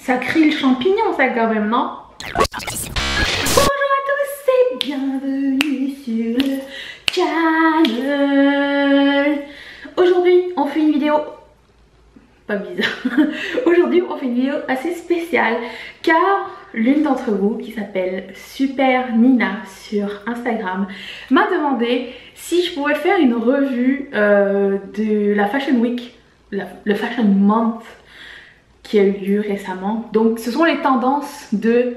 Ça crie le champignon, ça, quand même, non? Bonjour à tous et bienvenue sur le channel. Aujourd'hui, on fait une vidéo... pas bizarre. Aujourd'hui, on fait une vidéo assez spéciale car l'une d'entre vous, qui s'appelle Super Nina sur Instagram, m'a demandé si je pouvais faire une revue de la Fashion Week, le Fashion Month qui a eu lieu récemment. Donc ce sont les tendances de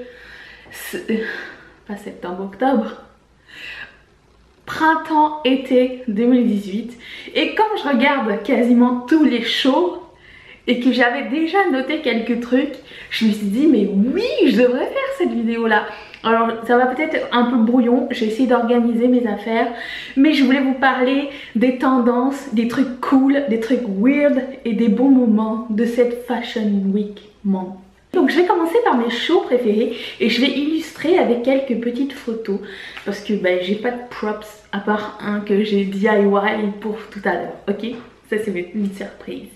pas septembre, octobre, printemps-été 2018. Et comme je regarde quasiment tous les shows et que j'avais déjà noté quelques trucs, je me suis dit mais oui, je devrais faire cette vidéo là. Alors ça va peut-être un peu brouillon, j'ai essayé d'organiser mes affaires, mais je voulais vous parler des tendances, des trucs cool, des trucs weird et des bons moments de cette Fashion Week Month. Donc je vais commencer par mes shows préférés et je vais illustrer avec quelques petites photos parce que j'ai pas de props à part un que j'ai DIY pour tout à l'heure, ok? Ça c'est une surprise.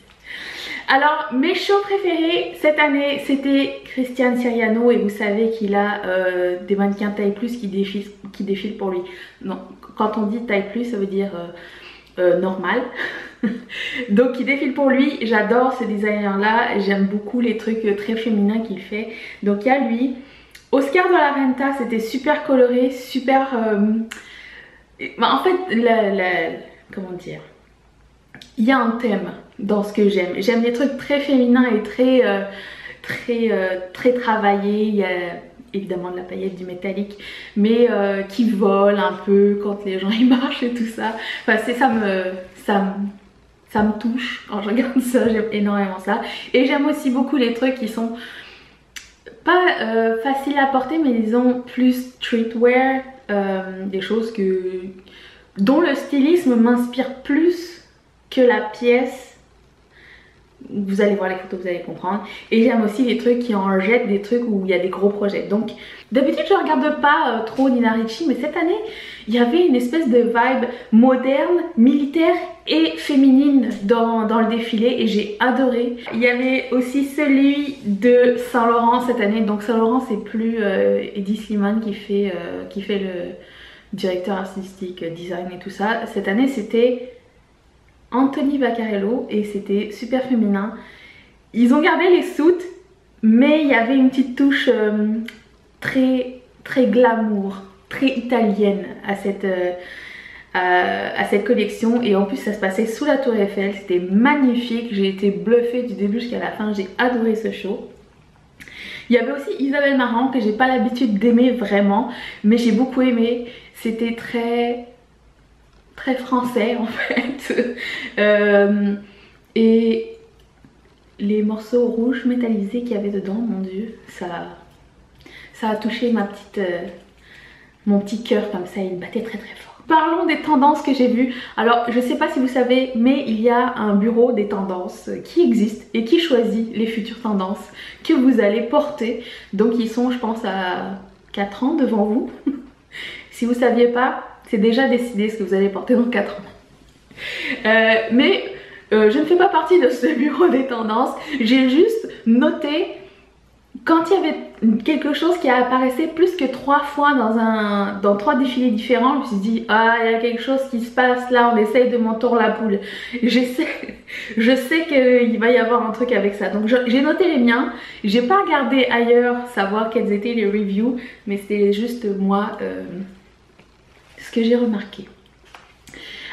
Alors mes shows préférés cette année c'était Christian Siriano, et vous savez qu'il a des mannequins taille plus qui défilent pour lui. Non, quand on dit taille plus ça veut dire normal. Donc il défile pour lui, j'adore ce designer là, j'aime beaucoup les trucs très féminins qu'il fait. Donc il y a lui. Oscar de la Renta, c'était super coloré, super... en fait, comment dire, il y a un thème dans ce que j'aime. J'aime les trucs très féminins et très travaillés. Il y a évidemment de la paillette, du métallique, mais qui volent un peu quand les gens y marchent et tout ça. Enfin, ça me touche quand je regarde ça, j'aime énormément ça. Et j'aime aussi beaucoup les trucs qui sont pas faciles à porter, mais disons plus streetwear, des choses dont le stylisme m'inspire plus que la pièce. Vous allez voir les photos, vous allez comprendre. Et j'aime aussi les trucs qui en jettent, des trucs où il y a des gros projets. Donc d'habitude je regarde pas trop Nina Ricci, mais cette année il y avait une espèce de vibe moderne, militaire et féminine dans le défilé et j'ai adoré. Il y avait aussi celui de Saint Laurent cette année. Donc Saint Laurent c'est plus Eddie Slimane qui fait le directeur artistique, design et tout ça. Cette année c'était Anthony Vaccarello et c'était super féminin. Ils ont gardé les suits, mais il y avait une petite touche très glamour, très italienne à cette collection. Et en plus ça se passait sous la tour Eiffel, c'était magnifique, j'ai été bluffée du début jusqu'à la fin, j'ai adoré ce show. Il y avait aussi Isabelle Marant que j'ai pas l'habitude d'aimer vraiment, mais j'ai beaucoup aimé. C'était très français en fait. Et les morceaux rouges métallisés qu'il y avait dedans, mon dieu, ça a touché mon petit cœur comme ça, il battait très fort. Parlons des tendances que j'ai vues. Alors je sais pas si vous savez, mais il y a un bureau des tendances qui existe et qui choisit les futures tendances que vous allez porter. Donc ils sont, je pense, à 4 ans devant vous. Si vous saviez pas, c'est déjà décidé ce que vous allez porter dans 4 ans. Mais je ne fais pas partie de ce bureau des tendances. J'ai juste noté quand il y avait quelque chose qui apparaissait plus que 3 fois dans 3 défilés différents. Je me suis dit, ah, il y a quelque chose qui se passe là, on essaye de m'entoure la poule. Je sais qu'il va y avoir un truc avec ça. Donc j'ai noté les miens. J'ai pas regardé ailleurs savoir quelles étaient les reviews, mais c'était juste moi... ce que j'ai remarqué.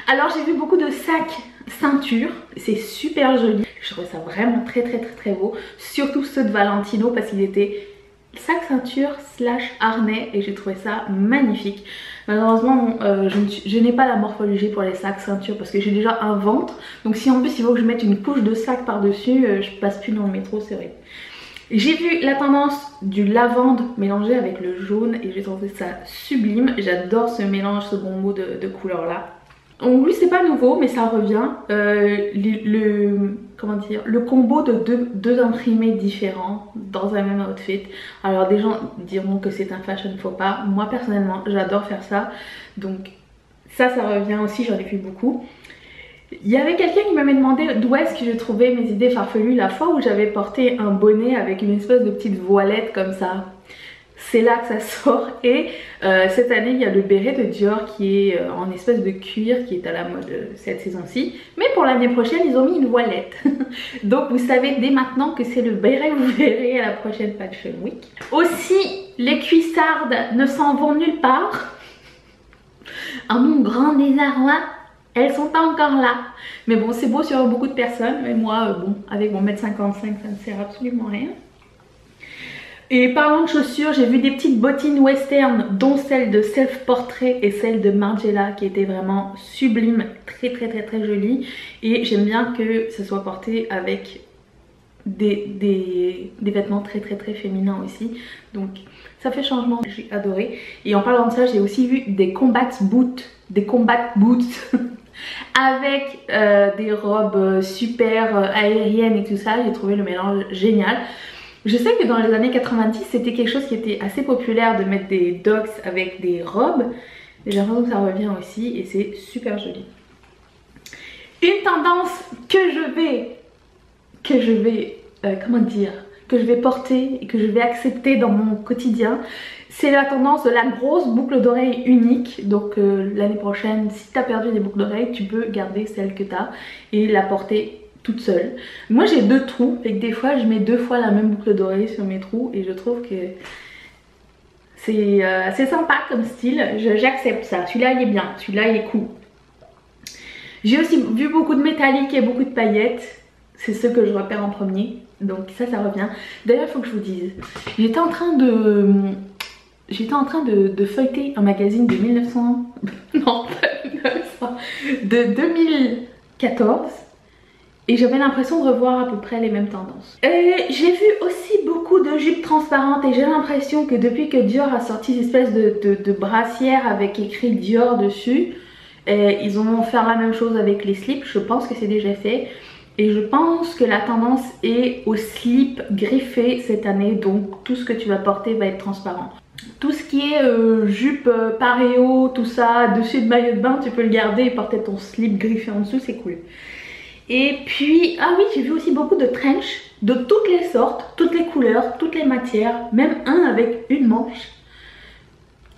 Alors j'ai vu beaucoup de sacs ceintures, c'est super joli, je trouve ça vraiment très beau, surtout ceux de Valentino parce qu'ils étaient sac ceinture / harnais et j'ai trouvé ça magnifique. Malheureusement je n'ai pas la morphologie pour les sacs ceintures parce que j'ai déjà un ventre, donc si en plus il faut que je mette une couche de sac par dessus, je passe plus dans le métro, c'est vrai. J'ai vu la tendance du lavande mélangé avec le jaune et j'ai trouvé ça sublime. J'adore ce mélange, ce bon mot de couleurs là. Donc lui c'est pas nouveau mais ça revient. Comment dire, le combo de deux imprimés différents dans un même outfit. Alors des gens diront que c'est un fashion faux pas. Moi personnellement j'adore faire ça. Donc ça revient aussi, j'en ai vu beaucoup. Il y avait quelqu'un qui m'avait demandé d'où est-ce que je trouvais mes idées farfelues la fois où j'avais porté un bonnet avec une espèce de petite voilette comme ça. C'est là que ça sort. Et cette année il y a le béret de Dior qui est en espèce de cuir qui est à la mode cette saison-ci. Mais pour l'année prochaine ils ont mis une voilette. Donc vous savez dès maintenant que c'est le béret que vous verrez à la prochaine Fashion Week. Aussi les cuissardes ne s'en vont nulle part. À mon grand désarroi, elles sont pas encore là. Mais bon, c'est beau sur beaucoup de personnes. Mais moi, bon, avec mon 1m55, ça ne sert absolument à rien. Et parlant de chaussures, j'ai vu des petites bottines western, dont celle de Self Portrait et celle de Margiela, qui étaient vraiment sublimes, très jolies. Et j'aime bien que ça soit porté avec des vêtements très féminins aussi. Donc ça fait changement, j'ai adoré. Et en parlant de ça, j'ai aussi vu des combat boots avec des robes super aériennes et tout ça. J'ai trouvé le mélange génial. Je sais que dans les années 90 c'était quelque chose qui était assez populaire de mettre des docks avec des robes. J'ai l'impression que ça revient aussi et c'est super joli. Une tendance que je vais porter et que je vais accepter dans mon quotidien, c'est la tendance de la grosse boucle d'oreille unique. Donc l'année prochaine, si tu as perdu des boucles d'oreilles, tu peux garder celle que tu as et la porter toute seule. Moi j'ai 2 trous et que des fois je mets 2 fois la même boucle d'oreille sur mes trous et je trouve que c'est assez sympa comme style. J'accepte ça. Celui-là il est bien, celui-là il est cool. J'ai aussi vu beaucoup de métalliques et beaucoup de paillettes. C'est ce que je repère en premier. Donc ça revient. D'ailleurs il faut que je vous dise, j'étais en train de feuilleter un magazine de 2014 et j'avais l'impression de revoir à peu près les mêmes tendances. J'ai vu aussi beaucoup de jupes transparentes et j'ai l'impression que depuis que Dior a sorti une espèce de brassière avec écrit Dior dessus, ils vont faire la même chose avec les slips. Je pense que c'est déjà fait. Et je pense que la tendance est au slip griffé cette année, donc tout ce que tu vas porter va être transparent. Tout ce qui est jupe, paréo, tout ça, dessus de maillot de bain, tu peux le garder et porter ton slip griffé en dessous, c'est cool. Et puis, ah oui, j'ai vu aussi beaucoup de trench de toutes les sortes, toutes les couleurs, toutes les matières, même un avec une manche.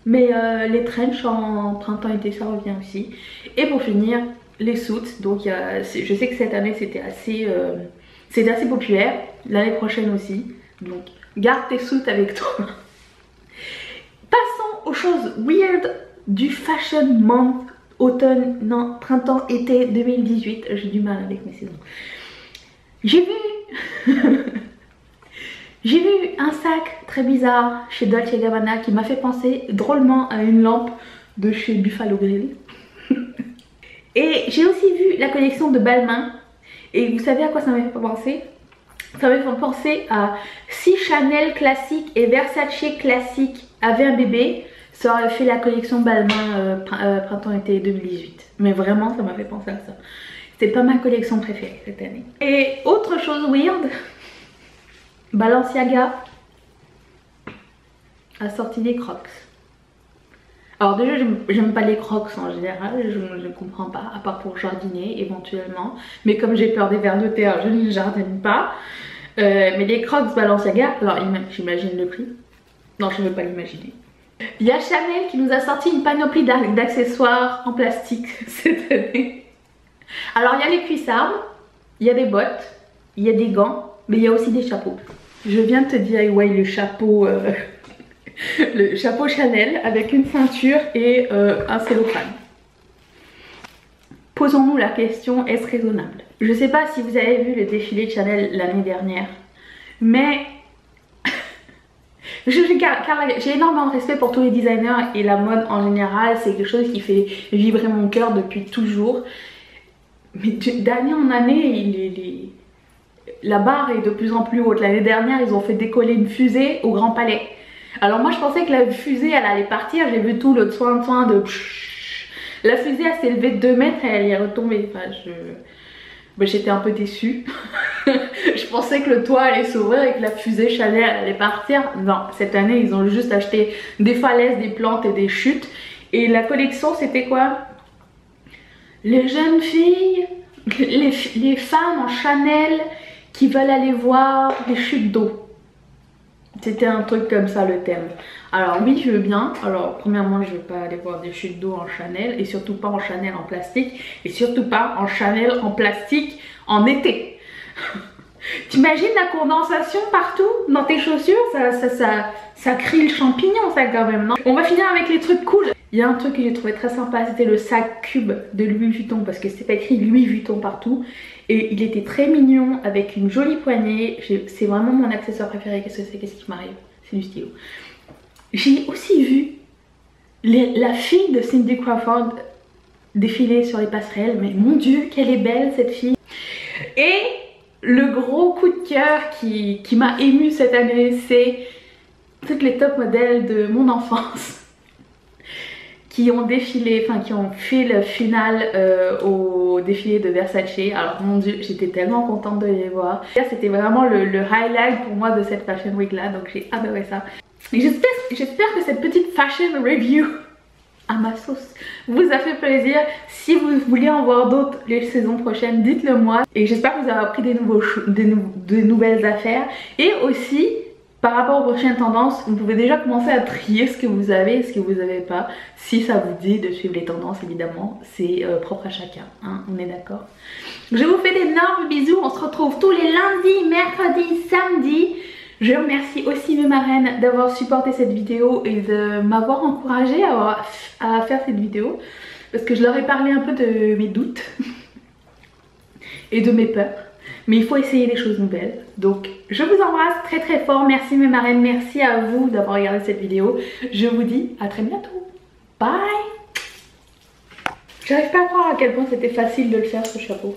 Mais les trench en printemps-été, ça revient aussi. Et pour finir, les suits. Donc je sais que cette année c'était assez populaire, l'année prochaine aussi. Donc garde tes suits avec toi. Passons aux choses weird du Fashion Month automne, non, printemps-été 2018. J'ai du mal avec mes saisons. J'ai vu un sac très bizarre chez Dolce & Gabbana qui m'a fait penser drôlement à une lampe de chez Buffalo Grill. Et j'ai aussi vu la collection de Balmain. Et vous savez à quoi ça m'a fait penser? Ça m'a fait penser à si Chanel classique et Versace classique avaient un bébé, ça aurait fait la collection Balmain printemps-été 2018. Mais vraiment ça m'a fait penser à ça. C'était pas ma collection préférée cette année. Et autre chose weird, Balenciaga a sorti des Crocs. Alors déjà j'aime pas les Crocs en général, je ne comprends pas, à part pour jardiner éventuellement. Mais comme j'ai peur des vers de terre, je ne jardine pas. Mais les Crocs Balenciaga, alors j'imagine le prix. Non, je ne veux pas l'imaginer. Il y a Chanel qui nous a sorti une panoplie d'accessoires en plastique cette année. Alors il y a les cuissardes, il y a des bottes, il y a des gants, mais il y a aussi des chapeaux. Je viens de te DIY le chapeau... le chapeau Chanel avec une ceinture et un cellophane. Posons-nous la question, est-ce raisonnable? Je sais pas si vous avez vu le défilé de Chanel l'année dernière, mais j'ai énormément de respect pour tous les designers et la mode en général, c'est quelque chose qui fait vibrer mon cœur depuis toujours. Mais d'année en année, la barre est de plus en plus haute. L'année dernière, ils ont fait décoller une fusée au Grand Palais. Alors moi je pensais que la fusée elle allait partir, j'ai vu tout le soin de... La fusée elle s'est levée de 2 mètres et elle y est retombée. Enfin j'étais un peu déçue. Je pensais que le toit allait s'ouvrir et que la fusée Chanel allait partir. Non, cette année ils ont juste acheté des falaises, des plantes et des chutes. Et la collection c'était quoi? Les jeunes filles les femmes en Chanel qui veulent aller voir les chutes d'eau. C'était un truc comme ça le thème. Alors oui, je veux bien. Alors premièrement, je veux pas aller voir des chutes d'eau en Chanel, et surtout pas en Chanel en plastique, et surtout pas en Chanel en plastique en été. T'imagines la condensation partout dans tes chaussures? Ça crie le champignon, ça, quand même, non? On va finir avec les trucs cool. Il y a un truc que j'ai trouvé très sympa, c'était le sac cube de Louis Vuitton, parce que c'était pas écrit Louis Vuitton partout. Et il était très mignon, avec une jolie poignée. C'est vraiment mon accessoire préféré. Qu'est-ce que c'est? Qu'est-ce qui m'arrive? C'est du stylo. J'ai aussi vu la fille de Cindy Crawford défiler sur les passerelles. Mais mon Dieu, qu'elle est belle, cette fille. Et le gros coup de cœur qui m'a émue cette année, c'est toutes les top modèles de mon enfance qui ont défilé, enfin qui ont fait le final au défilé de Versace. Alors mon Dieu, j'étais tellement contente de les voir. C'était vraiment le highlight pour moi de cette Fashion Week là, donc j'ai adoré ça. Et j'espère que cette petite fashion review à ma sauce vous a fait plaisir. Si vous voulez en voir d'autres les saisons prochaines, dites-le moi. Et j'espère que vous avez appris de nouvelles affaires. Et aussi, par rapport aux prochaines tendances, vous pouvez déjà commencer à trier ce que vous avez et ce que vous n'avez pas. Si ça vous dit de suivre les tendances, évidemment, c'est propre à chacun, hein, on est d'accord. Je vous fais d'énormes bisous, on se retrouve tous les lundis, mercredis, samedis. Je remercie aussi mes marraines d'avoir supporté cette vidéo et de m'avoir encouragée à faire cette vidéo. Parce que je leur ai parlé un peu de mes doutes et de mes peurs. Mais il faut essayer des choses nouvelles. Donc je vous embrasse très très fort. Merci mes marraines, merci à vous d'avoir regardé cette vidéo. Je vous dis à très bientôt. Bye. J'arrive pas à croire à quel point c'était facile de le faire, ce chapeau.